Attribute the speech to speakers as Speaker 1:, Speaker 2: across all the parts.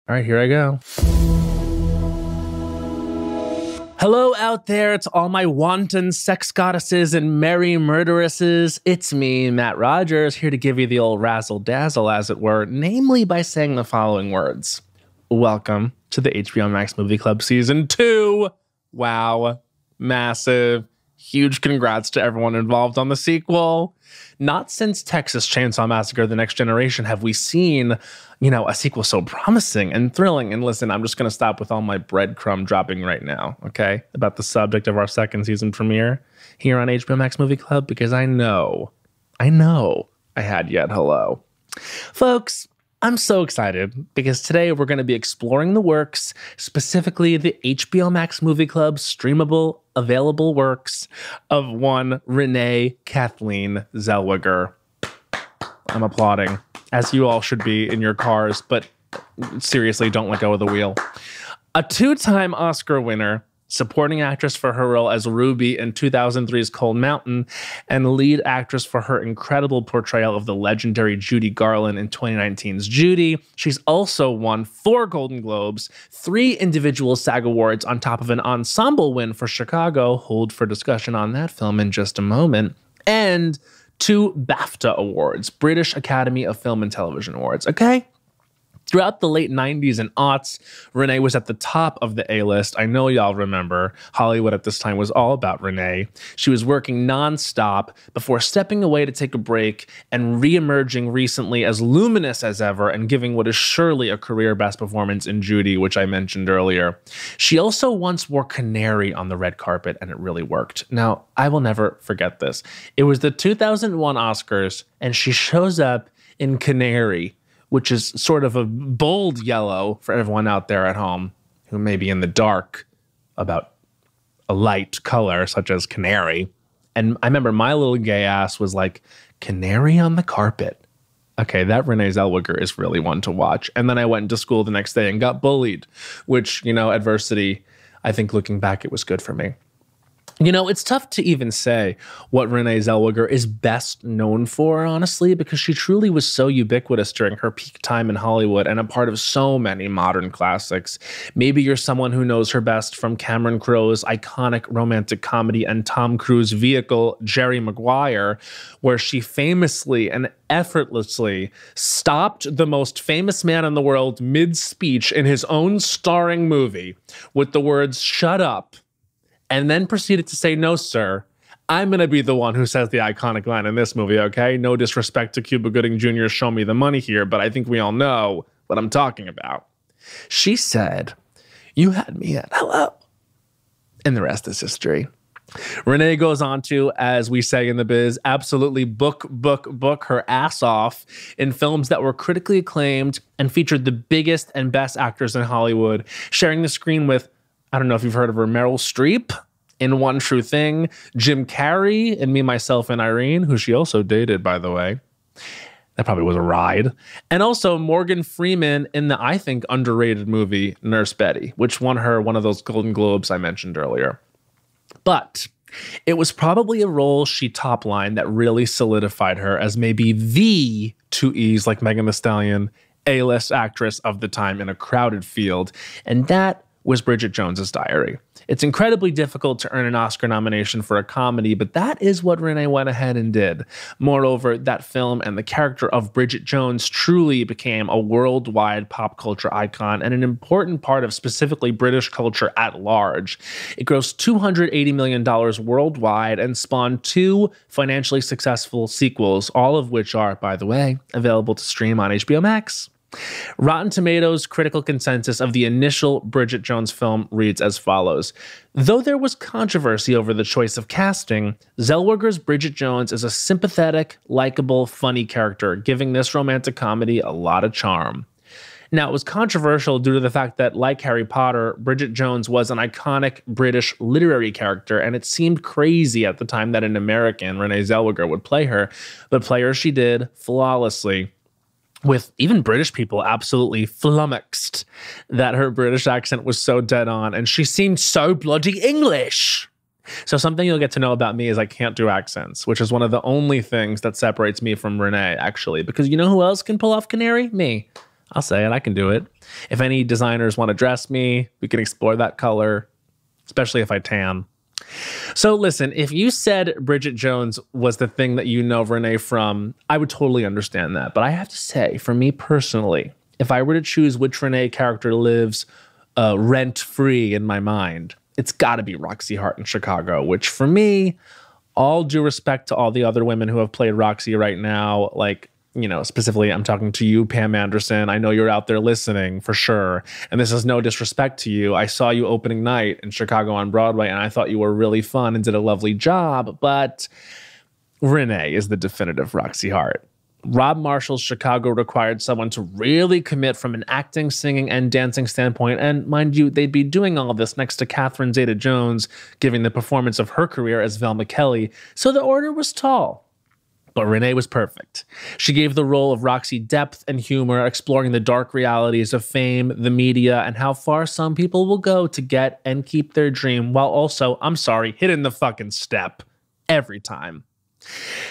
Speaker 1: All right, here I go. Hello out there to all my wanton sex goddesses and merry murderesses. It's me, Matt Rogers, here to give you the old razzle-dazzle, as it were, namely by saying the following words. Welcome to the HBO Max Movie Club Season 2. Wow. Massive. Huge congrats to everyone involved on the sequel. Not since Texas Chainsaw Massacre: The Next Generation have we seen, a sequel so promising and thrilling. And listen, I'm just going to stop with all my breadcrumb dropping right now, okay? About the subject of our second season premiere here on HBO Max Movie Club, because I know I had yet hello. Folks, I'm so excited because today we're going to be exploring the works, specifically the HBO Max Movie Club streamable, available works of one Renee Kathleen Zellweger. I'm applauding, as you all should be in your cars, but seriously, don't let go of the wheel. A two-time Oscar winner, supporting actress for her role as Ruby in 2003's Cold Mountain, and lead actress for her incredible portrayal of the legendary Judy Garland in 2019's Judy. She's also won 4 Golden Globes, 3 individual SAG Awards on top of an ensemble win for Chicago. Hold for discussion on that film in just a moment. And 2 BAFTA Awards, British Academy of Film and Television Awards, okay? Throughout the late 90s and aughts, Renee was at the top of the A-list. I know y'all remember. Hollywood at this time was all about Renee. She was working nonstop before stepping away to take a break and re-emerging recently as luminous as ever and giving what is surely a career best performance in Judy, which I mentioned earlier. She also once wore canary on the red carpet, and it really worked. Now, I will never forget this. It was the 2001 Oscars, and she shows up in canary, which is sort of a bold yellow for everyone out there at home who may be in the dark about a light color such as canary. And I remember my little gay ass was like, canary on the carpet. Okay, that Renee Zellweger is really one to watch. And then I went into school the next day and got bullied, which, adversity, I think looking back, it was good for me. It's tough to even say what Renee Zellweger is best known for, honestly, because she truly was so ubiquitous during her peak time in Hollywood and a part of so many modern classics. Maybe you're someone who knows her best from Cameron Crowe's iconic romantic comedy and Tom Cruise vehicle, Jerry Maguire, where she famously and effortlessly stopped the most famous man in the world mid-speech in his own starring movie with the words, "Shut up," and then proceeded to say, "No, sir, I'm going to be the one who says the iconic line in this movie, okay? No disrespect to Cuba Gooding Jr. Show me the money here, but I think we all know what I'm talking about." She said, "You had me at hello." And the rest is history. Renee goes on to, as we say in the biz, absolutely book her ass off in films that were critically acclaimed and featured the biggest and best actors in Hollywood, sharing the screen with, I don't know if you've heard of her, Meryl Streep in One True Thing, Jim Carrey in Me, Myself, and Irene, who she also dated, by the way. That probably was a ride. And also Morgan Freeman in the, I think, underrated movie Nurse Betty, which won her one of those Golden Globes I mentioned earlier. But it was probably a role she top-lined that really solidified her as maybe the 2Es, like Megan Thee Stallion, A-list actress of the time in a crowded field. And that was Bridget Jones's Diary. It's incredibly difficult to earn an Oscar nomination for a comedy, but that is what Renee went ahead and did. Moreover, that film and the character of Bridget Jones truly became a worldwide pop culture icon and an important part of specifically British culture at large. It grossed $280 million worldwide and spawned 2 financially successful sequels, all of which are, by the way, available to stream on HBO Max. Rotten Tomatoes' critical consensus of the initial Bridget Jones film reads as follows. Though there was controversy over the choice of casting, Zellweger's Bridget Jones is a sympathetic, likable, funny character, giving this romantic comedy a lot of charm. Now, it was controversial due to the fact that, like Harry Potter, Bridget Jones was an iconic British literary character, and it seemed crazy at the time that an American, Renee Zellweger, would play her, but play her she did flawlessly, with even British people absolutely flummoxed that her British accent was so dead on, and she seemed so bloody English. So something you'll get to know about me is I can't do accents, which is one of the only things that separates me from Renee, actually, because you know who else can pull off Canary? Me. I'll say it. I can do it. If any designers want to dress me, we can explore that color, especially if I tan. So listen, if you said Bridget Jones was the thing that you know Renee from, I would totally understand that. But I have to say, for me personally, if I were to choose which Renee character lives rent-free in my mind, it's got to be Roxie Hart in Chicago, which for me, all due respect to all the other women who have played Roxie right now, like, you know, specifically, I'm talking to you, Pam Anderson. I know you're out there listening for sure. And this is no disrespect to you. I saw you opening night in Chicago on Broadway, and I thought you were really fun and did a lovely job. But Renee is the definitive Roxie Hart. Rob Marshall's Chicago required someone to really commit from an acting, singing, and dancing standpoint. And mind you, they'd be doing all of this next to Catherine Zeta-Jones, giving the performance of her career as Velma Kelly. So the order was tall. But Renee was perfect. She gave the role of Roxie depth and humor, exploring the dark realities of fame, the media, and how far some people will go to get and keep their dream, while also, I'm sorry, hitting the fucking step every time.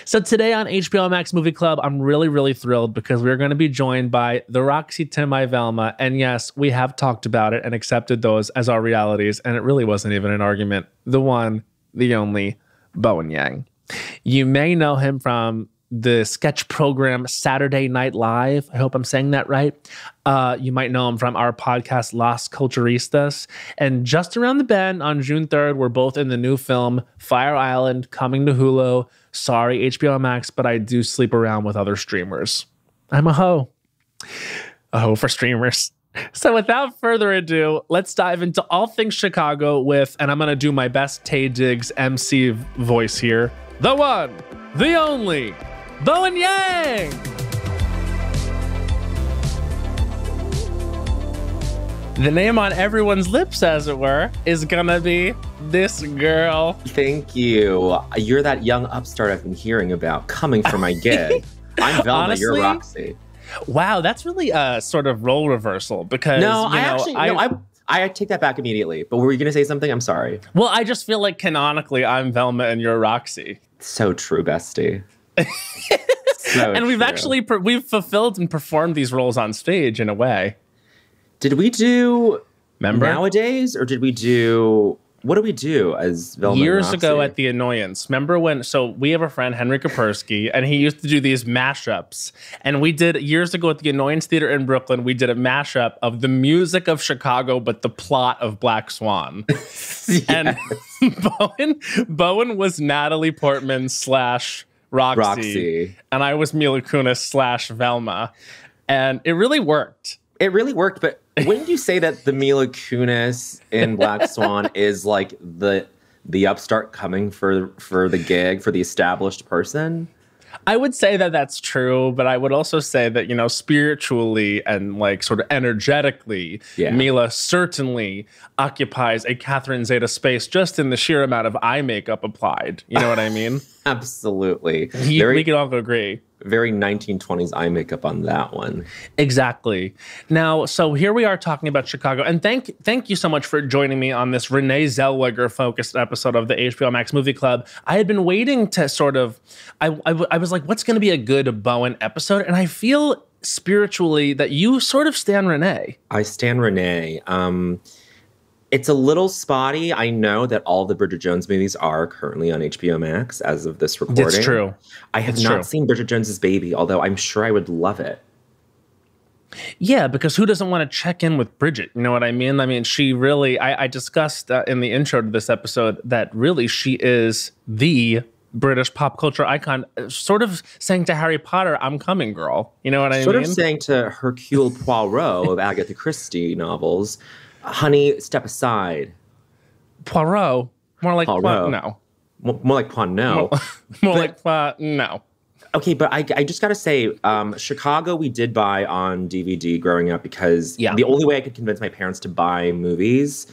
Speaker 1: So today on HBO Max Movie Club, I'm really, really thrilled because we're going to be joined by the Roxy to my Velma. And yes, we have talked about it and accepted those as our realities. And it really wasn't even an argument. The one, the only, Bowen Yang. You may know him from the sketch program Saturday Night Live. I hope I'm saying that right. You might know him from our podcast Las Culturistas. And just around the bend on June 3rd, we're both in the new film Fire Island, coming to Hulu. Sorry, HBO Max, but I do sleep around with other streamers. I'm a hoe. A hoe for streamers. So without further ado, let's dive into all things Chicago with, and I'm going to do my best Taye Diggs MC voice here, the one, the only, Bowen Yang. The name on everyone's lips, as it were, is gonna be this girl.
Speaker 2: Thank you. You're that young upstart I've been hearing about coming for my gig. I'm Velma, honestly, you're Roxy.
Speaker 1: Wow, that's really a sort of role reversal because
Speaker 2: I take that back immediately. But were you gonna say something? I'm sorry.
Speaker 1: Well, I just feel like canonically I'm Velma and you're Roxy.
Speaker 2: So true, bestie.
Speaker 1: And we've fulfilled and performed these roles on stage in a way.
Speaker 2: Did we do Nowadays, or did we do, what do we do as Velma
Speaker 1: years ago at The Annoyance? Remember when, so we have a friend, Henry Kapersky, and he used to do these mashups. And we did, years ago at the Annoyance Theater in Brooklyn, we did a mashup of the music of Chicago, but the plot of Black Swan. Yes. And Bowen was Natalie Portman / Roxy. And I was Mila Kunis / Velma. And it really worked.
Speaker 2: It really worked, but wouldn't you say that the Mila Kunis in Black Swan is like the upstart coming for the gig, for the established person?
Speaker 1: I would say that that's true, but I would also say that, you know, spiritually and like sort of energetically, Mila certainly occupies a Catherine Zeta space just in the sheer amount of eye makeup applied. You know what I mean?
Speaker 2: Absolutely.
Speaker 1: We can all agree.
Speaker 2: Very 1920s eye makeup on that one.
Speaker 1: Exactly. Now, so here we are talking about Chicago. And thank you so much for joining me on this Renee Zellweger-focused episode of the HBO Max Movie Club. I had been waiting to sort of, I was like, what's going to be a good Bowen episode? And I feel spiritually that you sort of stan Renee.
Speaker 2: I stan Renee. It's a little spotty. I know that all the Bridget Jones movies are currently on HBO Max as of this recording.
Speaker 1: It's true.
Speaker 2: I have not seen Bridget Jones's Baby, although I'm sure I would love it.
Speaker 1: Yeah, because who doesn't want to check in with Bridget? You know what I mean? I mean, she really, I discussed in the intro to this episode that really she is the British pop culture icon, sort of saying to Harry Potter, I'm coming, girl. You know what I mean?
Speaker 2: Sort of saying to Hercule Poirot of Agatha Christie novels, honey, step aside.
Speaker 1: Poirot? More like
Speaker 2: Poirot.
Speaker 1: No.
Speaker 2: More like Poirot.
Speaker 1: More like no.
Speaker 2: Okay, but I just got to say, Chicago we did buy on DVD growing up because the only way I could convince my parents to buy movies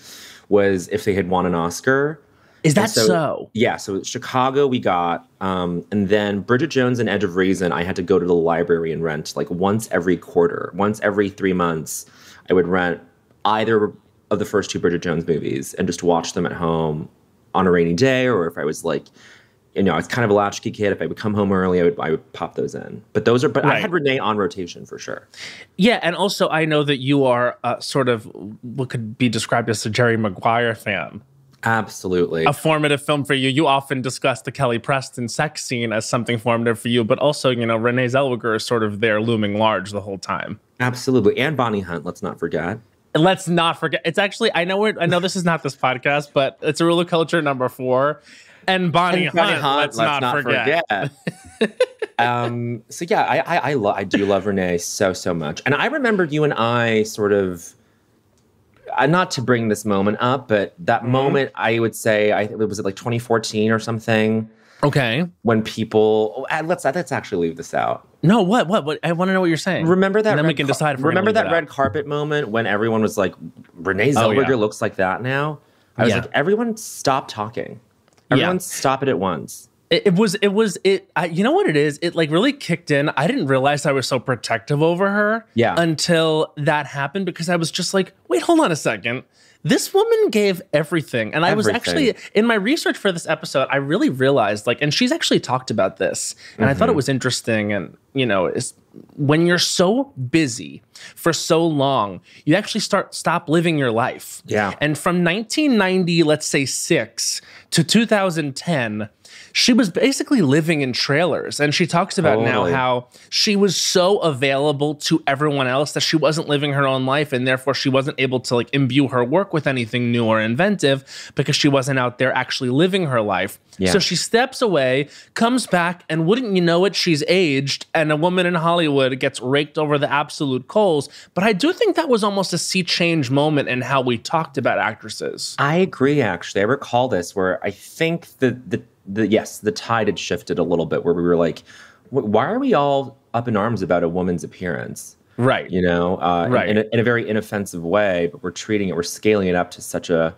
Speaker 2: was if they had won an Oscar.
Speaker 1: Is that so?
Speaker 2: Yeah, so Chicago we got, and then Bridget Jones and Edge of Reason I had to go to the library and rent like once every quarter. Once every 3 months, I would rent either of the first two Bridget Jones movies and just watch them at home on a rainy day, or if I was like I was kind of a latchkey kid. If I would come home early, I would pop those in. But I had Renee on rotation for sure.
Speaker 1: Yeah, and also I know that you are sort of what could be described as a Jerry Maguire fan.
Speaker 2: Absolutely.
Speaker 1: A formative film for you. You often discuss the Kelly Preston sex scene as something formative for you, but also, Renee Zellweger is sort of there looming large the whole time.
Speaker 2: Absolutely. And Bonnie Hunt, let's not forget.
Speaker 1: Let's not forget. It's actually, I know this is not this podcast, but it's a Rule of Culture number 4. And Bonnie Hunt, let's not forget.
Speaker 2: So yeah, I do love Renee so much. And I remember you and I sort of, not to bring this moment up, but that moment, I would say, it was like 2014 or something.
Speaker 1: Okay.
Speaker 2: When people, let's actually leave this out.
Speaker 1: No, what? I want to know what you're saying.
Speaker 2: Remember that?
Speaker 1: And then we can decide.
Speaker 2: Remember that red carpet moment when everyone was like, Renee Zellweger looks like that now? I was like, everyone stop talking. Everyone stop it at once.
Speaker 1: You know what it is? It like really kicked in. I didn't realize I was so protective over her until that happened, because I was just like, wait, hold on a second. This woman gave everything. And I was actually, in my research for this episode, I really realized, and she's actually talked about this, and I thought it was interesting. And, when you're so busy for so long, you actually stop living your life.
Speaker 2: Yeah.
Speaker 1: And from 1990, let's say 6 to 2010, she was basically living in trailers. And she talks about now how she was so available to everyone else that she wasn't living her own life, and therefore she wasn't able to imbue her work with anything new or inventive because she wasn't out there actually living her life. Yeah. So she steps away, comes back, and wouldn't you know it, she's aged, and a woman in Hollywood gets raked over the absolute coals. But I do think that was almost a sea change moment in how we talked about actresses.
Speaker 2: I agree, actually. I recall this where I think the tide had shifted a little bit, where we were like, why are we all up in arms about a woman's appearance?
Speaker 1: Right.
Speaker 2: Right. In a very inoffensive way, but we're scaling it up to such a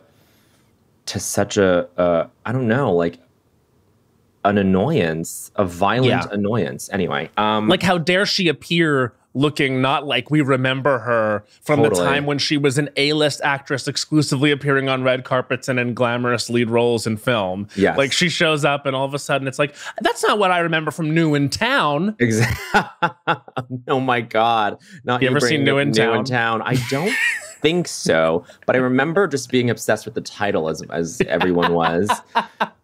Speaker 2: I don't know, an annoyance, a violent annoyance. Anyway.
Speaker 1: How dare she appear looking not like we remember her from the time when she was an A-list actress exclusively appearing on red carpets and in glamorous lead roles in film.
Speaker 2: Yes.
Speaker 1: She shows up and all of a sudden it's like, that's not what I remember from New in Town.
Speaker 2: Exactly. Oh my God. Not
Speaker 1: you ever seen New in Town?
Speaker 2: New in Town. I don't think so, but I remember just being obsessed with the title as everyone was.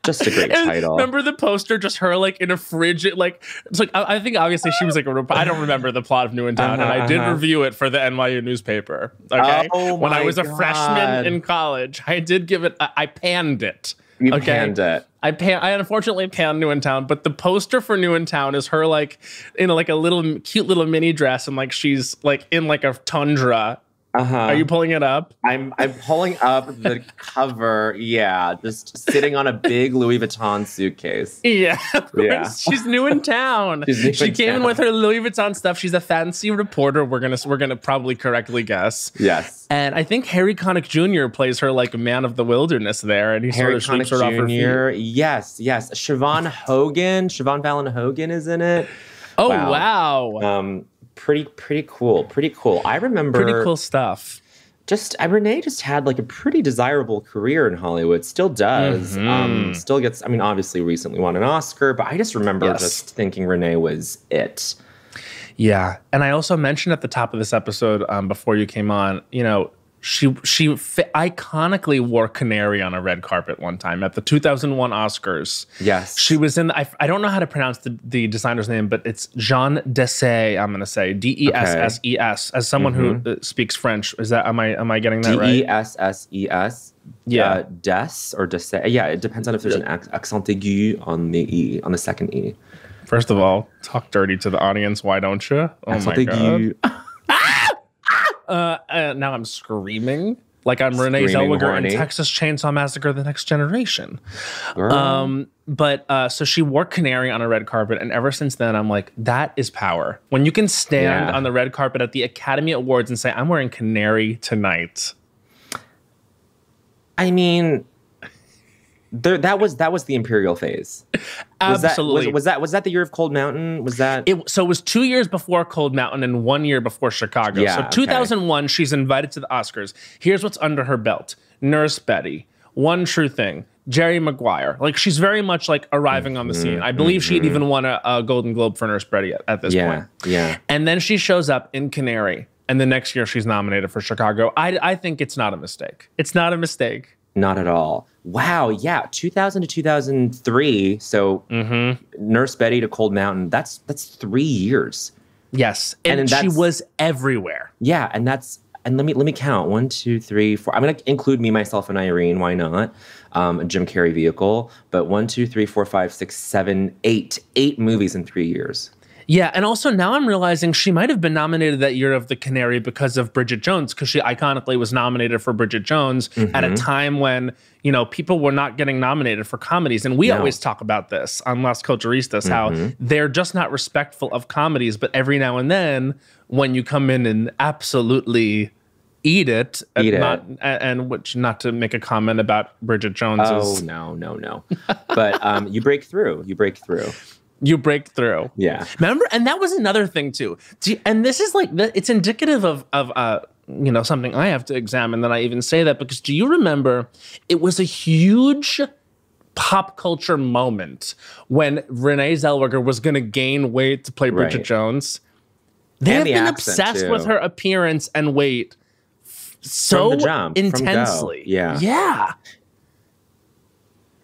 Speaker 2: Just a great title.
Speaker 1: Remember the poster, just her in a fridge. It's I think obviously she was I don't remember the plot of New in Town, and I did review it for the NYU newspaper. Okay, when I was a freshman in college, I did give it. I panned it.
Speaker 2: You panned it.
Speaker 1: I unfortunately panned New in Town, but the poster for New in Town is her in a little cute little mini dress, and she's in a tundra. Are you pulling it up?
Speaker 2: I'm pulling up the cover. Yeah, just sitting on a big Louis Vuitton suitcase.
Speaker 1: Yeah, she's new in town. She came in with her Louis Vuitton stuff. She's a fancy reporter. We're gonna probably correctly guess.
Speaker 2: Yes.
Speaker 1: And I think Harry Connick Jr. plays her man of the wilderness there, and he
Speaker 2: Harry
Speaker 1: sort of sweeps her off her feet.
Speaker 2: Yes. Siobhan Fallon Hogan is in it.
Speaker 1: Oh wow.
Speaker 2: Pretty cool. I remember
Speaker 1: pretty cool stuff.
Speaker 2: Renee just had a pretty desirable career in Hollywood. Still does. Still gets. Obviously recently won an Oscar, but I just remember just thinking Renee was it.
Speaker 1: Yeah, and I also mentioned at the top of this episode before you came on, she iconically wore canary on a red carpet one time at the 2001 Oscars.
Speaker 2: Yes.
Speaker 1: She was in, I don't know how to pronounce the designer's name, but it's Jean Desses, I'm going to say, Desses. As someone who speaks French, am I getting that right?
Speaker 2: Desses.
Speaker 1: Yeah.
Speaker 2: Des or Desses. Yeah, it depends on if there's an accent aigu on the E, on the second E.
Speaker 1: First of all, talk dirty to the audience, why don't you? Oh my God. Now I'm screaming like I'm Renee Zellweger in Texas Chainsaw Massacre: The Next Generation. But so she wore canary on a red carpet, and ever since then I'm like, that is power. When you can stand on the red carpet at the Academy Awards and say, I'm wearing canary tonight.
Speaker 2: That was the Imperial phase.
Speaker 1: Absolutely.
Speaker 2: Was that the year of Cold Mountain? Was that
Speaker 1: so it was 2 years before Cold Mountain and 1 year before Chicago.
Speaker 2: Yeah,
Speaker 1: so 2001, she's invited to the Oscars. Here's what's under her belt: Nurse Betty, One True Thing, Jerry Maguire. Like, she's very much like arriving on the scene. I believe she'd even won a Golden Globe for Nurse Betty at this point.
Speaker 2: Yeah.
Speaker 1: And then she shows up in Canary, and the next year she's nominated for Chicago. I think it's not a mistake. It's not a mistake.
Speaker 2: Not at all. Wow. Yeah. 2000 to 2003. So Nurse Betty to Cold Mountain. That's 3 years.
Speaker 1: Yes. And she was everywhere.
Speaker 2: Yeah. And let me count. 1, 2, 3, 4. I'm going to include Me, Myself, and Irene. Why not? A Jim Carrey vehicle. But 1, 2, 3, 4, 5, 6, 7, 8. 8 movies in 3 years.
Speaker 1: Yeah, and also now I'm realizing she might have been nominated that year of the Canary because of Bridget Jones, because she iconically was nominated for Bridget Jones at a time when, people were not getting nominated for comedies. And we always talk about this on Las Culturistas, how they're just not respectful of comedies, but every now and then when you come in and absolutely eat it, not to make a comment about Bridget Jones.
Speaker 2: Oh, no. But you break through. You break through. Yeah.
Speaker 1: Remember? And that was another thing too. And this is like, it's indicative of something I have to examine, that I even say that, because do you remember it was a huge pop culture moment when Renee Zellweger was going to gain weight to play Bridget Jones? They have been obsessed with her appearance and weight so intensely. Yeah.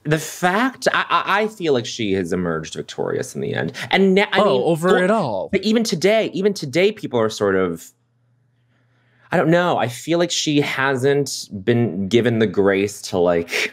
Speaker 2: The fact, I feel like she has emerged victorious in the end. And now,
Speaker 1: it all.
Speaker 2: But even today, people are sort of, I don't know. I feel like she hasn't been given the grace to like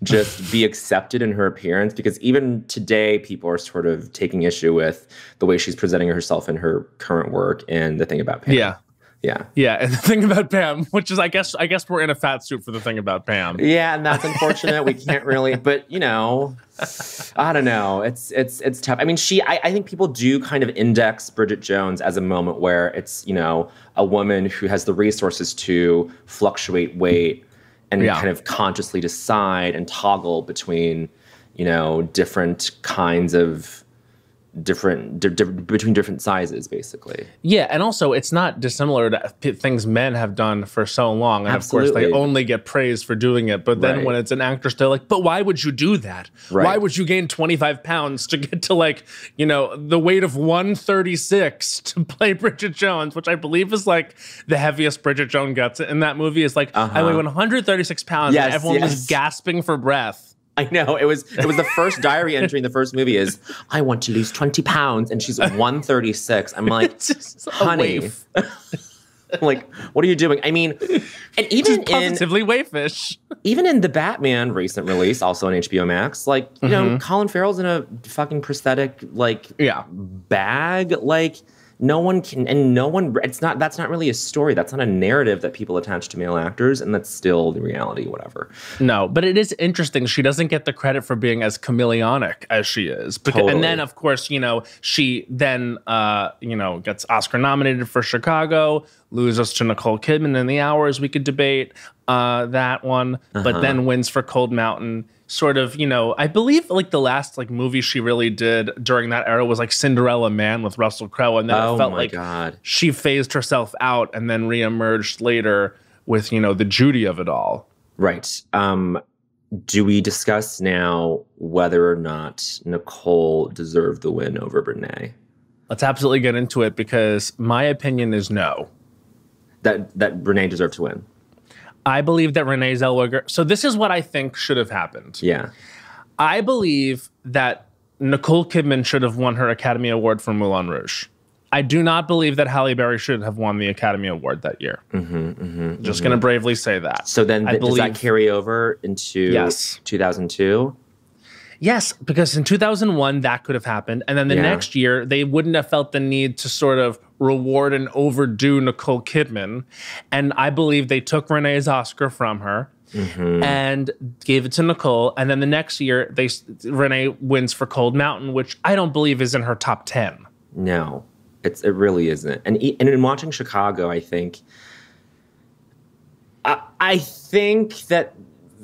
Speaker 2: just be accepted in her appearance, because even today people are sort of taking issue with the way she's presenting herself in her current work and The Thing About Pam.
Speaker 1: Yeah, and The Thing About Pam, which is I guess we're in a fat suit for The Thing About Pam.
Speaker 2: Yeah, and that's unfortunate. We can't really, but I don't know. It's tough. I mean, I think people do kind of index Bridget Jones as a moment where it's, a woman who has the resources to fluctuate weight and kind of consciously decide and toggle between, different kinds of between different sizes, basically.
Speaker 1: Yeah, and also it's not dissimilar to things men have done for so long. And
Speaker 2: Absolutely.
Speaker 1: Of course, they only get praised for doing it. But then when it's an actress, they're like, but why would you do that?
Speaker 2: Right.
Speaker 1: Why would you gain 25 pounds to get to the weight of 136 to play Bridget Jones, which I believe is like the heaviest Bridget Jones gets in that movie, is like, I weigh 136 pounds and everyone was gasping for breath.
Speaker 2: I know. It was the first diary entry in the first movie is, I want to lose 20 pounds. And she's 136. I'm like, honey. Like, what are you doing? I mean, and even
Speaker 1: positively wayfish.
Speaker 2: Even in the Batman recent release, also on HBO Max, like, Colin Farrell's in a fucking prosthetic, bag. Like, that's not really a story. That's not a narrative that people attach to male actors, and that's still the reality, whatever.
Speaker 1: No, but it is interesting. She doesn't get the credit for being as chameleonic as she is.
Speaker 2: Totally.
Speaker 1: And then, of course, she then, gets Oscar nominated for Chicago, loses to Nicole Kidman in The Hours. We could debate that one, but then wins for Cold Mountain. Sort of, I believe like the last movie she really did during that era was like Cinderella Man with Russell Crowe, and then it felt like she phased herself out and then reemerged later with the Judy of it all.
Speaker 2: Right. Do we discuss now whether or not Nicole deserved the win over Renee?
Speaker 1: Let's absolutely get into it, because my opinion is no.
Speaker 2: That Renee deserved to win.
Speaker 1: I believe that Renee Zellweger... So this is what I think should have happened.
Speaker 2: Yeah.
Speaker 1: I believe that Nicole Kidman should have won her Academy Award for Moulin Rouge. I do not believe that Halle Berry should have won the Academy Award that year. Just going to bravely say that.
Speaker 2: So then does that carry over into 2002?
Speaker 1: Yes, because in 2001, that could have happened. And then the next year, they wouldn't have felt the need to sort of reward and overdo Nicole Kidman. And I believe they took Renee's Oscar from her and gave it to Nicole. And then the next year, Renee wins for Cold Mountain, which I don't believe is in her top 10.
Speaker 2: No, it really isn't. And in watching Chicago, I think that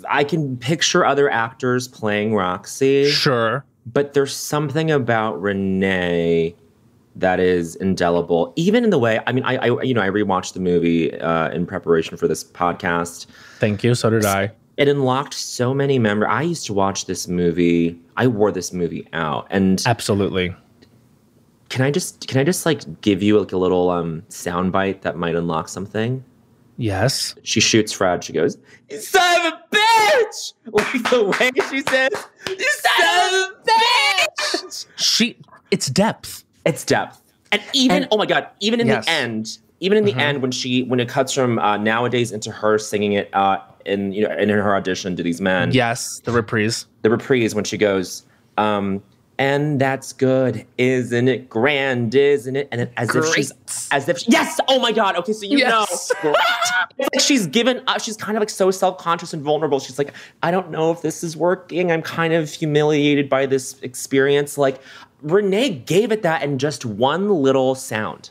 Speaker 2: I can picture other actors playing Roxy.
Speaker 1: Sure.
Speaker 2: But there's something about Renee that is indelible. Even in the way, I mean, I rewatched the movie in preparation for this podcast.
Speaker 1: Thank you. So did I.
Speaker 2: It unlocked so many memories. I used to watch this movie. I wore this movie out. And
Speaker 1: Absolutely.
Speaker 2: can I just like give you like a little soundbite that might unlock something?
Speaker 1: Yes.
Speaker 2: She shoots Fred. She goes, "You son of a bitch!" Like the way she says, "You son of a bitch!"
Speaker 1: It's depth.
Speaker 2: It's depth. And even, oh my God, even in the end, when it cuts from nowadays into her singing it in her audition to these men.
Speaker 1: Yes, the reprise.
Speaker 2: The reprise when she goes, and that's good, isn't it? Grand, isn't it? And then yes, oh my God. Okay, so know. It's like she's given up. She's kind of like so self-conscious and vulnerable. She's like, I don't know if this is working. I'm kind of humiliated by this experience. Like, Renee gave it that in just one little sound.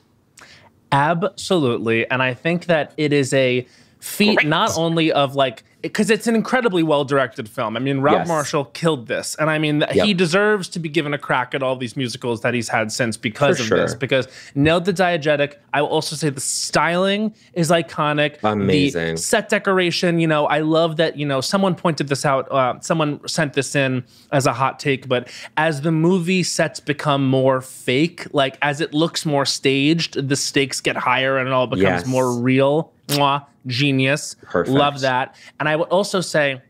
Speaker 1: Absolutely. And I think that it is a feat not only of like, because it's an incredibly well-directed film. I mean, Rob Marshall killed this. And I mean, he deserves to be given a crack at all these musicals that he's had since because of this. Because nailed the diegetic. I will also say the styling is iconic.
Speaker 2: Amazing.
Speaker 1: The set decoration, I love that, someone pointed this out. Someone sent this in as a hot take. But as the movie sets become more fake, like as it looks more staged, the stakes get higher and it all becomes more real. Mwah. Genius.
Speaker 2: Perfect.
Speaker 1: Love that. And I would also say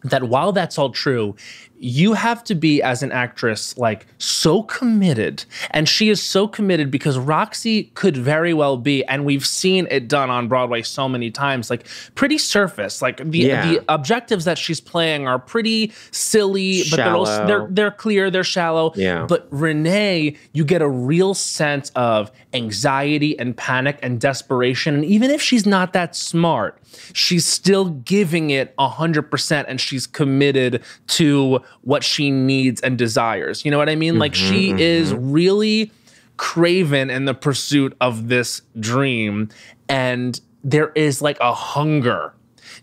Speaker 1: that while that's all true, you have to be, as an actress, like so committed. And she is so committed because Roxy could very well be, and we've seen it done on Broadway so many times, like pretty surface. Like the objectives that she's playing are pretty silly, but they're clear, they're shallow.
Speaker 2: Yeah.
Speaker 1: But Renee, you get a real sense of anxiety and panic and desperation. And even if she's not that smart, she's still giving it 100% and she's committed to what she needs and desires. You know what I mean? Like she is really craven in the pursuit of this dream. And there is like a hunger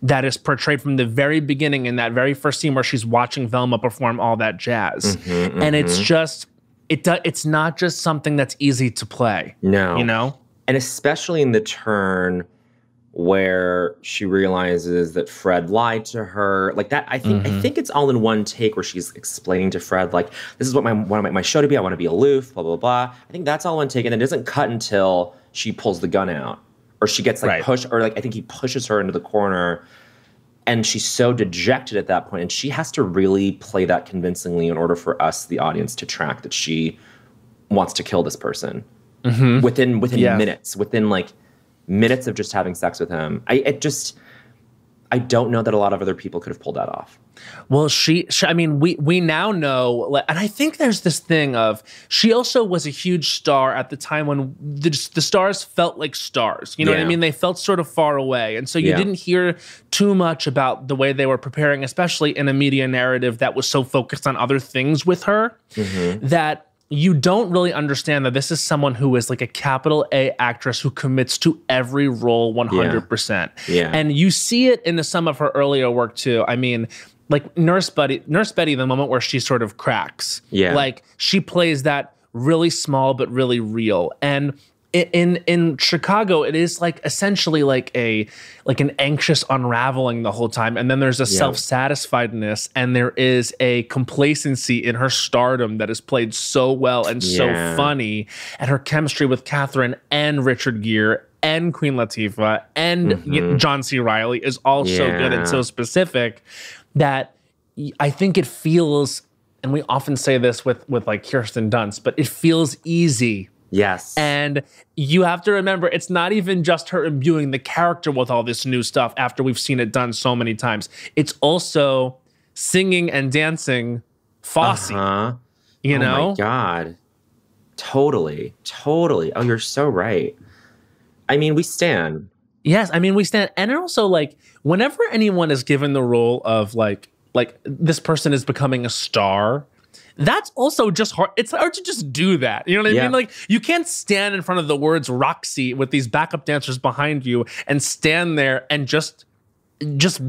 Speaker 1: that is portrayed from the very beginning in that very first scene where she's watching Velma perform all that jazz. And it's just, it's not just something that's easy to play.
Speaker 2: No. And especially in the turn where she realizes that Fred lied to her, like that. I think it's all in one take where she's explaining to Fred, like, this is what I want my show to be. I want to be aloof, blah, blah, blah. I think that's all one take. And it doesn't cut until she pulls the gun out or she gets like pushed, or like, I think he pushes her into the corner and she's so dejected at that point. And she has to really play that convincingly in order for us, the audience, to track that she wants to kill this person within minutes, within like minutes of just having sex with him. I don't know that a lot of other people could have pulled that off.
Speaker 1: Well, I mean, we now know, and I think there's this thing of, she also was a huge star at the time when the stars felt like stars. You know what I mean? They felt sort of far away. And so you didn't hear too much about the way they were preparing, especially in a media narrative that was so focused on other things with her, that you don't really understand that this is someone who is like a capital A actress who commits to every role 100%. And you see it in some of her earlier work too. I mean, like Nurse Betty, the moment where she sort of cracks. Like she plays that really small but really real. And in Chicago, it is like essentially like an anxious unraveling the whole time, and then there's a self-satisfiedness, and there is a complacency in her stardom that is played so well and so funny, and her chemistry with Catherine and Richard Gere and Queen Latifah and John C. Reilly is all so good and so specific that I think it feels, and we often say this with like Kirsten Dunst, but it feels easy.
Speaker 2: Yes.
Speaker 1: And you have to remember, it's not even just her imbuing the character with all this new stuff after we've seen it done so many times. It's also singing and dancing Fosse. You know?
Speaker 2: Oh my God. Totally. Oh, you're so right. I mean, we stand.
Speaker 1: Yes, I mean, we stand. And also, like, whenever anyone is given the role of like this person is becoming a star, that's also just hard. It's hard to just do that. You know what I mean? Like, you can't stand in front of the words Roxy with these backup dancers behind you and stand there and just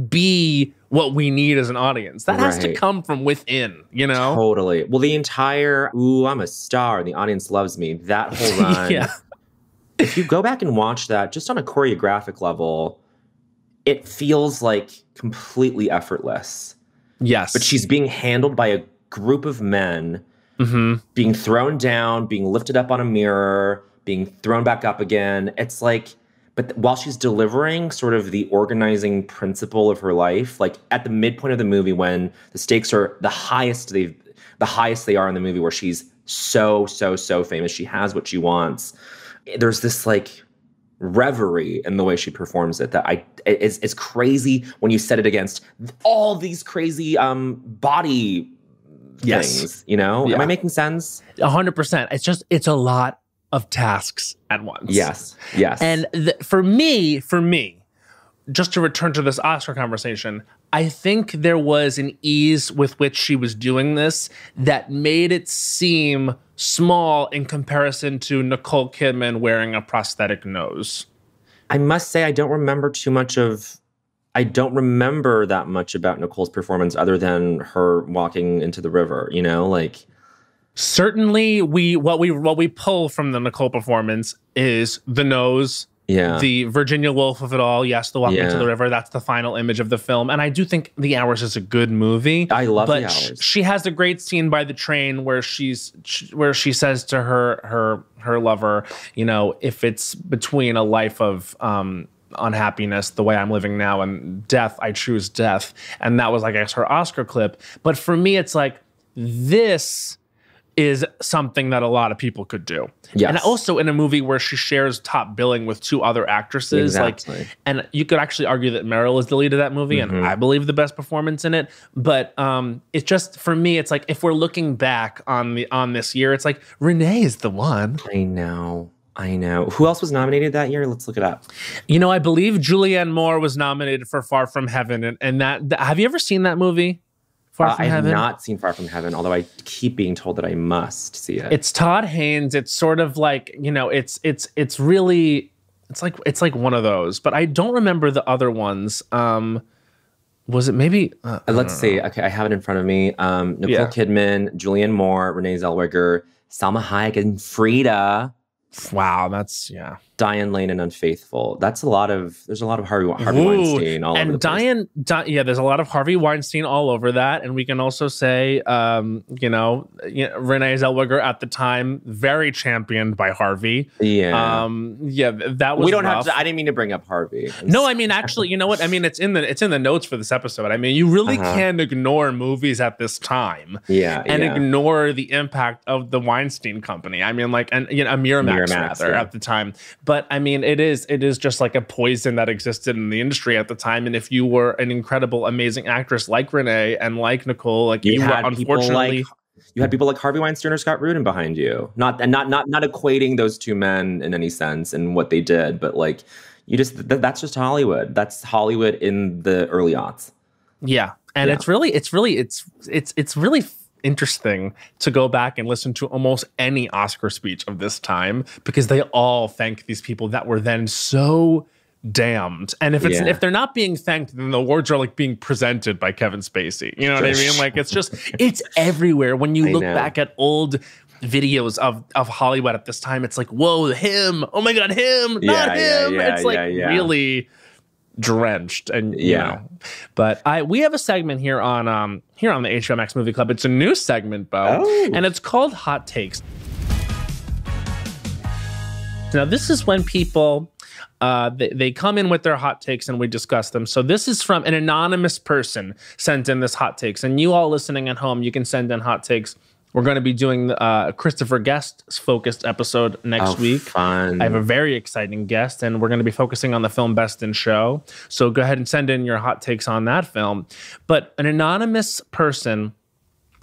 Speaker 1: be what we need as an audience. That has to come from within, you know?
Speaker 2: Totally. Well, the entire, ooh, I'm a star, the audience loves me, that whole run. If you go back and watch that, just on a choreographic level, it feels like completely effortless.
Speaker 1: Yes.
Speaker 2: But she's being handled by a group of men, being thrown down, being lifted up on a mirror, being thrown back up again. It's like, but while she's delivering sort of the organizing principle of her life, like at the midpoint of the movie when the stakes are the highest they are in the movie, where she's so famous, she has what she wants. There's this like reverie in the way she performs it that it's crazy when you set it against all these crazy body things, you know?
Speaker 1: Yeah.
Speaker 2: Am I making sense?
Speaker 1: 100%. It's a lot of tasks at once.
Speaker 2: Yes.
Speaker 1: And for me, just to return to this Oscar conversation, I think there was an ease with which she was doing this that made it seem small in comparison to Nicole Kidman wearing a prosthetic nose.
Speaker 2: I must say, I don't remember that much about Nicole's performance other than her walking into the river, you know, like.
Speaker 1: Certainly, what we pull from the Nicole performance is the nose, the Virginia Woolf of it all. Yes, the walk into the river. That's the final image of the film, and I do think The Hours is a good movie.
Speaker 2: I love The Hours.
Speaker 1: She has a great scene by the train where she says to her lover, you know, if it's between a life of unhappiness, the way I'm living now, and death, I choose death. And that was, I guess, her Oscar clip. But for me, it's like this is something that a lot of people could do.
Speaker 2: Yes.
Speaker 1: And also in a movie where she shares top billing with two other actresses.
Speaker 2: Exactly.
Speaker 1: And you could actually argue that Meryl is the lead of that movie, and I believe the best performance in it. But it's just, for me, it's like, if we're looking back on this year, it's like, Renee is the one.
Speaker 2: I know. Who else was nominated that year? Let's look it up.
Speaker 1: You know, I believe Julianne Moore was nominated for Far From Heaven. And that have you ever seen that movie? Far From Heaven?
Speaker 2: I have not seen Far From Heaven, although I keep being told that I must see it.
Speaker 1: It's Todd Haynes. It's sort of like, you know, it's really, it's like one of those. But I don't remember the other ones. Was it maybe?
Speaker 2: Let's see. Okay, I have it in front of me. Nicole Kidman, Julianne Moore, Renee Zellweger, Salma Hayek, and Frida.
Speaker 1: Wow, that's, yeah.
Speaker 2: Diane Lane and Unfaithful. There's a lot of Harvey Weinstein all over the place.
Speaker 1: There's a lot of Harvey Weinstein all over that. And we can also say, Renee Zellweger at the time, very championed by Harvey.
Speaker 2: Yeah.
Speaker 1: That was
Speaker 2: We don't
Speaker 1: rough.
Speaker 2: have to, I didn't mean to bring up Harvey.
Speaker 1: No, I mean, actually, you know what? I mean, it's in the notes for this episode. I mean, you really can't ignore movies at this time. And ignore the impact of the Weinstein Company. I mean, like, and Miramax rather at the time. But I mean, it is just like a poison that existed in the industry at the time. And if you were an incredible, amazing actress like Renee and like Nicole, like you were, unfortunately,
Speaker 2: you had people like Harvey Weinstein or Scott Rudin behind you. Not equating those two men in any sense and what they did, but like that's just Hollywood. That's Hollywood in the early aughts.
Speaker 1: Yeah, and it's really interesting to go back and listen to almost any Oscar speech of this time, because they all thank these people that were then so damned. And if they're not being thanked, then the awards are like being presented by Kevin Spacey. You know what I mean? Like, it's everywhere. When you look back at old videos of Hollywood at this time, it's like, whoa, him. Oh my God, him, not him. It's like really drenched, and you know. But we have a segment here on the HBO Max Movie Club. It's a new segment, Bo, and it's called Hot Takes. Now, this is when people they come in with their hot takes and we discuss them. So this is from an anonymous person sent in this hot takes, and you all listening at home, you can send in hot takes. We're going to be doing a Christopher Guest-focused episode next week.
Speaker 2: Fun.
Speaker 1: I have a very exciting guest, and we're going to be focusing on the film Best in Show. So go ahead and send in your hot takes on that film. But an anonymous person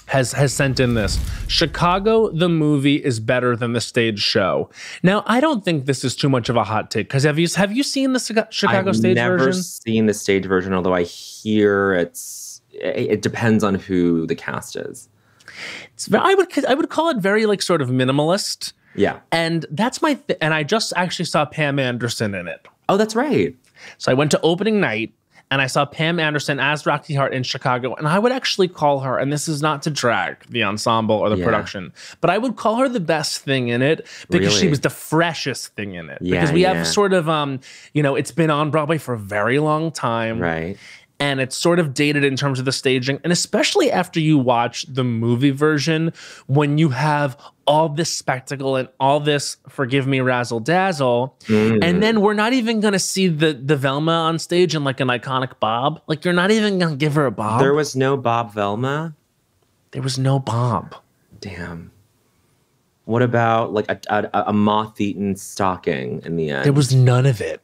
Speaker 1: has sent in this. Chicago, the movie, is better than the stage show. Now, I don't think this is too much of a hot take, because have you seen the Chicago stage version?
Speaker 2: I've never seen the stage version, although I hear it depends on who the cast is.
Speaker 1: I would call it very like sort of minimalist.
Speaker 2: Yeah.
Speaker 1: And that's and I just actually saw Pam Anderson in it.
Speaker 2: Oh, that's right.
Speaker 1: So I went to opening night, and I saw Pam Anderson as Roxy Hart in Chicago, and I would actually call her, and this is not to drag the ensemble or the production, but I would call her the best thing in it because she was the freshest thing in it. Because we have sort of, it's been on Broadway for a very long time.
Speaker 2: Right.
Speaker 1: And it's sort of dated in terms of the staging. And especially after you watch the movie version, when you have all this spectacle and all this, forgive me, razzle dazzle. And then we're not even going to see the Velma on stage in like an iconic bob. Like, you're not even going to give her a bob.
Speaker 2: There was no Bob Velma?
Speaker 1: There was no bob.
Speaker 2: Damn. What about like a moth-eaten stocking in the end?
Speaker 1: There was none of it.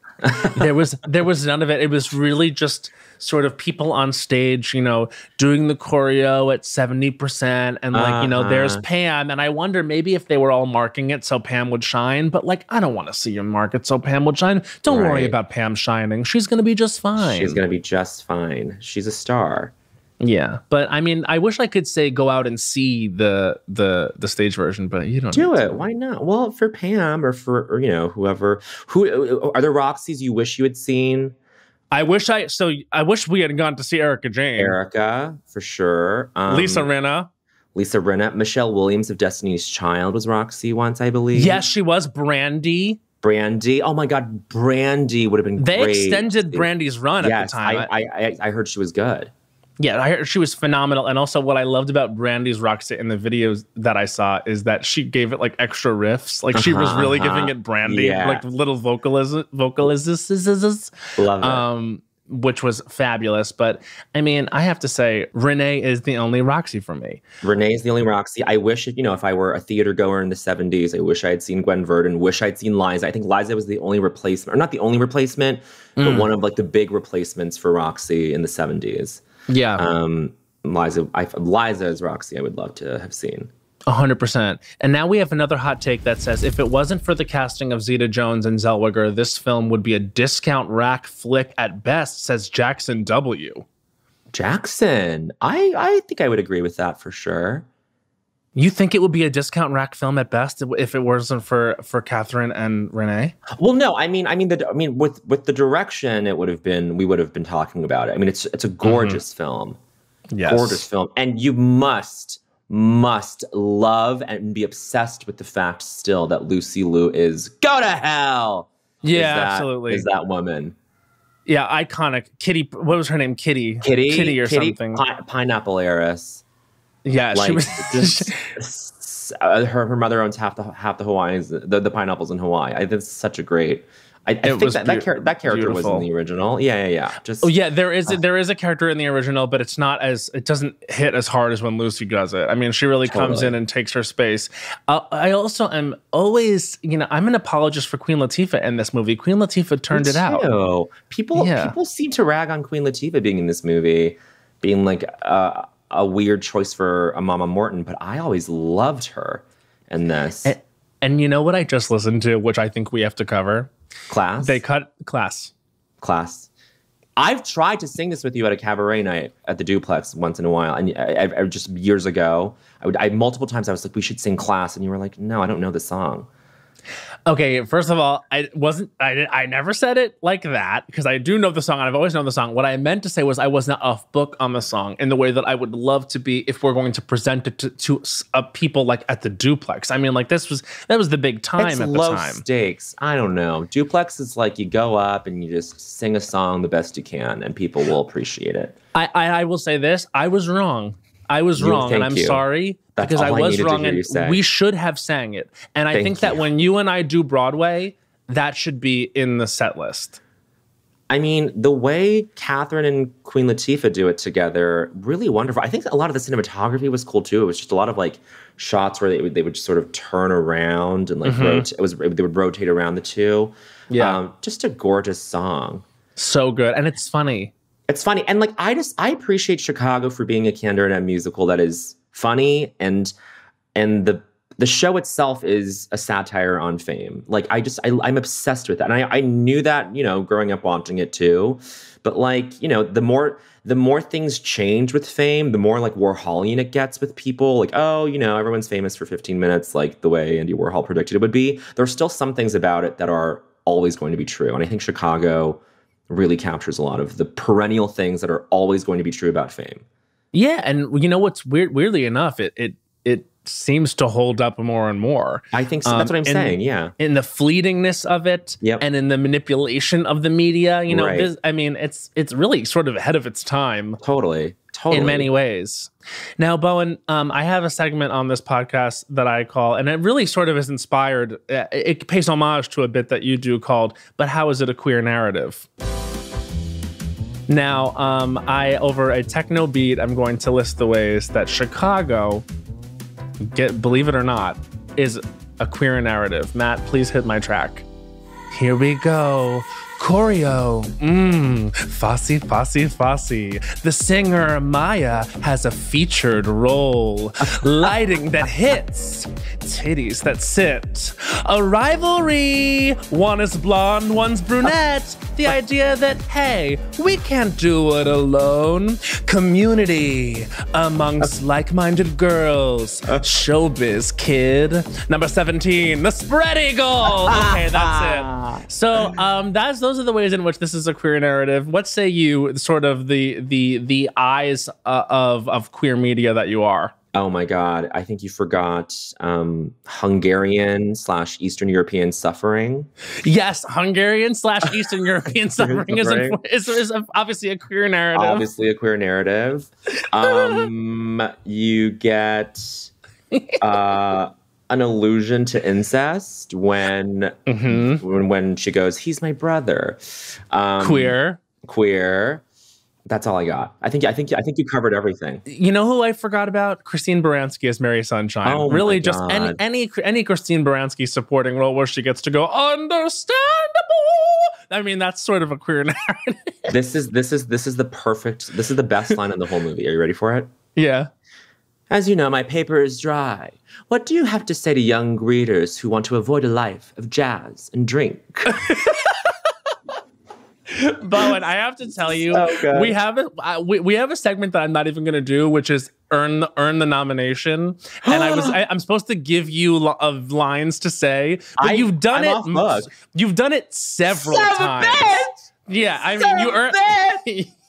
Speaker 1: there was none of it. It was really just sort of people on stage, doing the choreo at 70%, and like, there's Pam, and I wonder maybe if they were all marking it so Pam would shine, but like, I don't want to see you mark it so Pam would shine. Don't worry about Pam shining. She's going to be just fine.
Speaker 2: She's going to be just fine. She's a star.
Speaker 1: Yeah, but I mean, I wish I could say go out and see the stage version, but you don't
Speaker 2: do it. Why not? Well, for Pam or for whoever. Who are the Roxys you wish you had seen?
Speaker 1: I wish we had gone to see Erika Jane.
Speaker 2: Erika, for sure.
Speaker 1: Lisa Rinna.
Speaker 2: Michelle Williams of Destiny's Child was Roxy once, I believe.
Speaker 1: Yes, she was. Brandy.
Speaker 2: Oh my God, Brandy would have been great.
Speaker 1: They extended Brandy's run at the time.
Speaker 2: I heard she was good.
Speaker 1: Yeah, I heard she was phenomenal. And also what I loved about Brandy's Roxy in the videos that I saw is that she gave it like extra riffs. Like she was really giving it Brandy, like little vocalists.
Speaker 2: Love it.
Speaker 1: Which was fabulous. But I mean, I have to say, Renee is the only Roxy for me.
Speaker 2: Renee is the only Roxy. I wish, if I were a theater goer in the 70s, I wish I had seen Gwen Verdon, wish I'd seen Liza. I think Liza was the only replacement, or not the only replacement, but one of like the big replacements for Roxy in the 70s.
Speaker 1: Yeah.
Speaker 2: Liza as Roxy, I would love to have seen.
Speaker 1: 100%. And now we have another hot take that says, if it wasn't for the casting of Zeta Jones and Zellweger, this film would be a discount rack flick at best, says Jackson W.
Speaker 2: Jackson. I think I would agree with that for sure.
Speaker 1: You think it would be a discount rack film at best if it wasn't for Catherine and Renee?
Speaker 2: Well, no. I mean, with the direction, we would have been talking about it. I mean, it's a gorgeous film.
Speaker 1: Yes.
Speaker 2: Gorgeous film. And you must love and be obsessed with the fact still that Lucy Liu is go to hell.
Speaker 1: Yeah, absolutely.
Speaker 2: Is that woman.
Speaker 1: Yeah, iconic. Kitty, what was her name? Kitty or something.
Speaker 2: Pineapple Heiress.
Speaker 1: Yeah,
Speaker 2: like,
Speaker 1: she was.
Speaker 2: her mother owns half the Hawaiians, the pineapples in Hawaii. That's such a great. I think that character beautiful. Was in the original. Yeah.
Speaker 1: There is a character in the original, but it doesn't hit as hard as when Lucy does it. I mean, she really comes in and takes her space. I also am always, I'm an apologist for Queen Latifah in this movie. Queen Latifah turned it out.
Speaker 2: People seem to rag on Queen Latifah being in this movie, being like a weird choice for a Mama Morton, but I always loved her in this.
Speaker 1: And you know what I just listened to, which I think we have to cover?
Speaker 2: Class?
Speaker 1: They cut Class.
Speaker 2: I've tried to sing this with you at a cabaret night at the Duplex once in a while. And I just years ago, multiple times I was like, we should sing Class. And you were like, no, I don't know the song.
Speaker 1: Okay, first of all, I never said it like that because I do know the song and I've always known the song. What I meant to say was I was not off book on the song in the way that I would love to be if we're going to present it to people like at the Duplex. I mean, like that was the big time at the time. It's
Speaker 2: low stakes. I don't know. Duplex is like you go up and you just sing a song the best you can and people will appreciate it.
Speaker 1: I will say this. I was wrong. And I'm sorry. Because I was wrong and we should have sang it. And I think that when you and I do Broadway, that should be in the set list.
Speaker 2: I mean, the way Catherine and Queen Latifah do it together, really wonderful. I think a lot of the cinematography was cool too. It was just a lot of like shots where they would just sort of turn around and like they would rotate around the two.
Speaker 1: Yeah.
Speaker 2: Just a gorgeous song.
Speaker 1: So good. And it's funny.
Speaker 2: It's funny. And like I appreciate Chicago for being a Candor and a musical that is funny and the show itself is a satire on fame. Like I'm obsessed with that. And I knew that, growing up watching it too. But like, the more things change with fame, the more like Warholian it gets with people. Like, oh, everyone's famous for 15 minutes, like the way Andy Warhol predicted it would be. There are still some things about it that are always going to be true. And I think Chicago really captures a lot of the perennial things that are always going to be true about fame.
Speaker 1: Yeah, and you know what's weirdly enough, it seems to hold up more and more.
Speaker 2: I think so. That's what I'm saying. Yeah,
Speaker 1: in the fleetingness of it, and in the manipulation of the media. You know, it's really sort of ahead of its time.
Speaker 2: Totally.
Speaker 1: In many ways. Now, Bowen, I have a segment on this podcast that I call, and it really sort of is inspired. It pays homage to a bit that you do called "But How Is It a Queer Narrative?" Now, over a techno beat, I'm going to list the ways that Chicago, believe it or not, is a queer narrative. Matt, please hit my track. Here we go. Choreo. Fosse, Fosse, Fosse. The singer Maya has a featured role. Lighting that hits. Titties that sit. A rivalry. One is blonde, one's brunette. The idea that, hey, we can't do it alone. Community amongst like-minded girls. Showbiz, kid. Number 17, the spread eagle. Okay, that's it. So those are the ways in which this is a queer narrative. What say you, sort of the eyes of queer media that you are?
Speaker 2: Oh my God, I think you forgot Hungarian/Eastern European suffering.
Speaker 1: Yes, Hungarian/Eastern European suffering is obviously a queer narrative.
Speaker 2: Obviously a queer narrative. You get an allusion to incest when she goes, "He's my brother." Queer. That's all I got. I think you covered everything.
Speaker 1: You know who I forgot about? Christine Baranski as Mary Sunshine.
Speaker 2: Oh,
Speaker 1: really, just any Christine Baranski supporting role where she gets to go understandable. I mean, that's sort of a queer narrative.
Speaker 2: This is the best line in the whole movie. Are you ready for it?
Speaker 1: Yeah.
Speaker 2: As you know, my paper is dry. What do you have to say to young readers who want to avoid a life of jazz and drink?
Speaker 1: Bowen, I have to tell you, we have a segment that I'm not even going to do, which is earn the nomination. And I'm supposed to give you lines to say, but you've done it. You've done it several times. Yeah, I mean,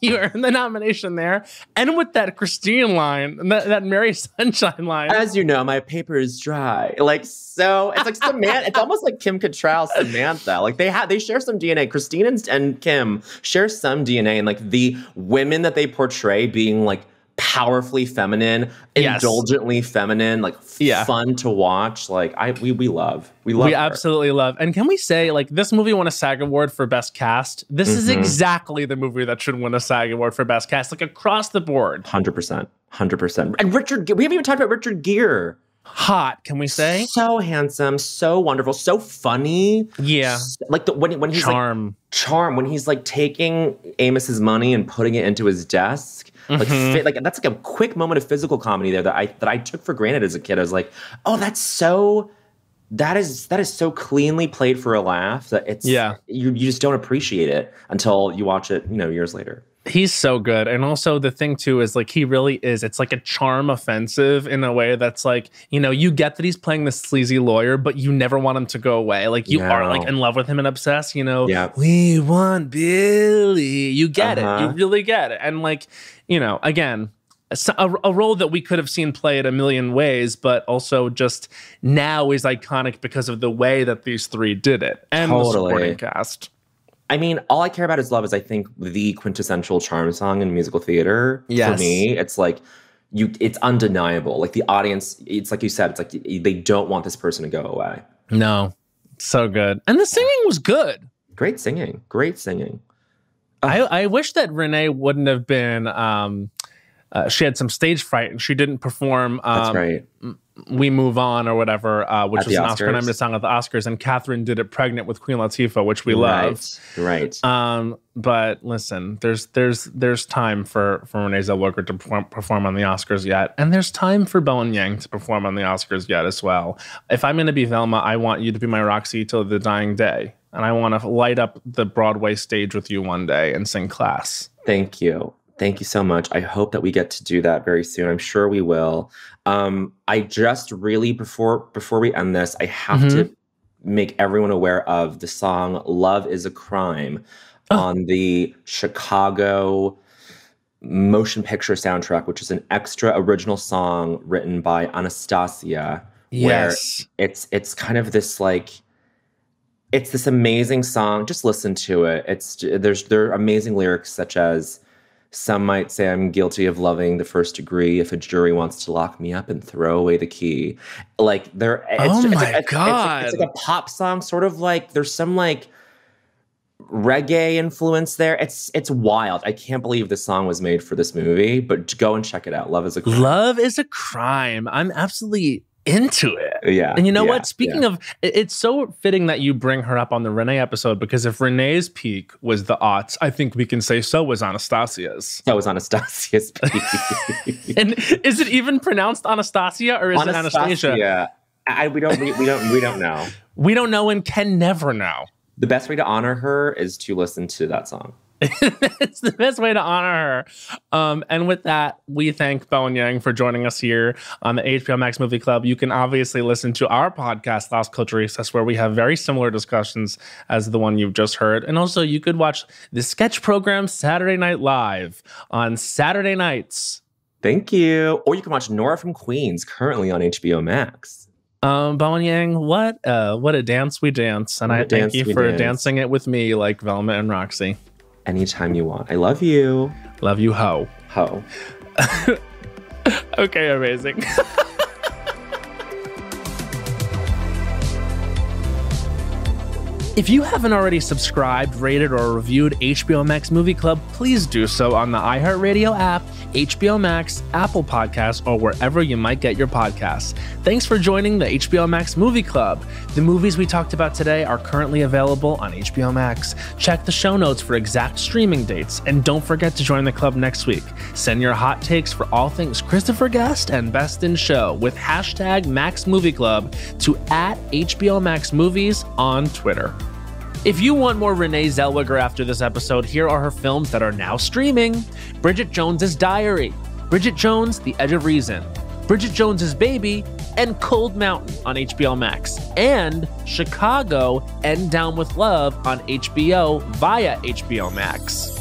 Speaker 1: you earned the nomination there, and with that Christine line, that Mary Sunshine line.
Speaker 2: As you know, my paper is dry. Like, so it's like Samantha. It's almost like Kim Cattrall, Samantha. Like they share some DNA. Christine and Kim share some DNA, and like the women that they portray being like powerfully feminine, indulgently feminine, like fun to watch. Like we love. We
Speaker 1: absolutely love. And can we say, like, this movie won a SAG award for best cast? This is exactly the movie that should win a SAG award for best cast, like across the board.
Speaker 2: 100%. And we haven't even talked about Richard Gere.
Speaker 1: Hot, can we say?
Speaker 2: So handsome, so wonderful, so funny.
Speaker 1: Yeah.
Speaker 2: Like when he's charm, when he's like taking Amos's money and putting it into his desk. Like that's like a quick moment of physical comedy there that I took for granted as a kid. I was like, oh, that is so cleanly played for a laugh that you just don't appreciate it until you watch it, years later.
Speaker 1: He's so good. And also the thing too is like, he really is, it's like a charm offensive in a way that's like, you get that he's playing this sleazy lawyer, but you never want him to go away. Like you are like in love with him and obsessed, we want Billy. You get it. You really get it. And like, again, a role that we could have seen played a million ways, but also just now is iconic because of the way that these three did it. And the supporting cast.
Speaker 2: I mean, All I Care About Is Love is, I think, the quintessential charm song in musical theater. Yes. For me, it's like, it's undeniable. Like the audience, it's like you said, it's like they don't want this person to go away.
Speaker 1: No, so good. And the singing was good.
Speaker 2: Great singing.
Speaker 1: I wish that Renee wouldn't have been, she had some stage fright and she didn't perform.
Speaker 2: That's right.
Speaker 1: We Move On or whatever, which was an Oscar-nominated song at the Oscars, and Catherine did it Pregnant with Queen Latifah, which we love.
Speaker 2: Right.
Speaker 1: But listen, there's time for Renee Zellweger to perform on the Oscars yet, and there's time for Bowen Yang to perform on the Oscars yet as well. If I'm going to be Velma, I want you to be my Roxy till the dying day, and I want to light up the Broadway stage with you one day and sing Class.
Speaker 2: Thank you. Thank you so much. I hope that we get to do that very soon. I'm sure we will. I just really, before we end this, I have to make everyone aware of the song Love is a Crime on the Chicago motion picture soundtrack, which is an extra original song written by Anastasia.
Speaker 1: Yes.
Speaker 2: Where it's kind of this like, it's this amazing song. Just listen to it. There are amazing lyrics such as, some might say I'm guilty of loving the first degree if a jury wants to lock me up and throw away the key. Like God. It's like a pop song, sort of like there's some like reggae influence there. It's wild. I can't believe this song was made for this movie, but go and check it out. Love is a Crime.
Speaker 1: Love is a Crime. I'm absolutely into it.
Speaker 2: Yeah.
Speaker 1: And you know what? Speaking of, it's so fitting that you bring her up on the Renee episode, because if Renee's peak was the aughts, I think we can say so was Anastasia's.
Speaker 2: So was Anastasia's peak.
Speaker 1: And is it even pronounced Anastasia or is
Speaker 2: Anastasia?
Speaker 1: it Anastasia?
Speaker 2: We don't know.
Speaker 1: We don't know and can never know.
Speaker 2: The best way to honor her is to listen to that song.
Speaker 1: It's the best way to honor her. And with that, we thank Bowen Yang for joining us here on the HBO Max Movie Club. You can obviously listen to our podcast, Last Culture Recess, where we have very similar discussions as the one you've just heard. And also, you could watch the sketch program Saturday Night Live on Saturday nights.
Speaker 2: Thank you. Or you can watch Nora from Queens, currently on HBO Max.
Speaker 1: Bowen Yang, what a dance we dance. And I thank you for dancing it with me like Velma and Roxy.
Speaker 2: Anytime you want. I love you.
Speaker 1: Love you, ho.
Speaker 2: Ho.
Speaker 1: Okay, amazing. If you haven't already subscribed, rated, or reviewed HBO Max Movie Club, please do so on the iHeartRadio app, HBO Max, Apple Podcasts, or wherever you might get your podcasts. Thanks for joining the HBO Max Movie Club. The movies we talked about today are currently available on HBO Max. Check the show notes for exact streaming dates, and don't forget to join the club next week. Send your hot takes for all things Christopher Guest and Best in Show with hashtag Max Movie Club to @HBO Max Movies on Twitter. If you want more Renee Zellweger after this episode, here are her films that are now streaming. Bridget Jones's Diary, Bridget Jones, The Edge of Reason, Bridget Jones's Baby, and Cold Mountain on HBO Max, and Chicago and Down with Love on HBO via HBO Max.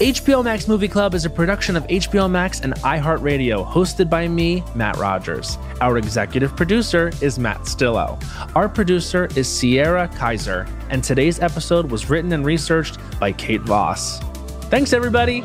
Speaker 1: HBO Max Movie Club is a production of HBO Max and iHeartRadio, hosted by me, Matt Rogers. Our executive producer is Matt Stillo. Our producer is Sierra Kaiser, and today's episode was written and researched by Kate Voss. Thanks, everybody!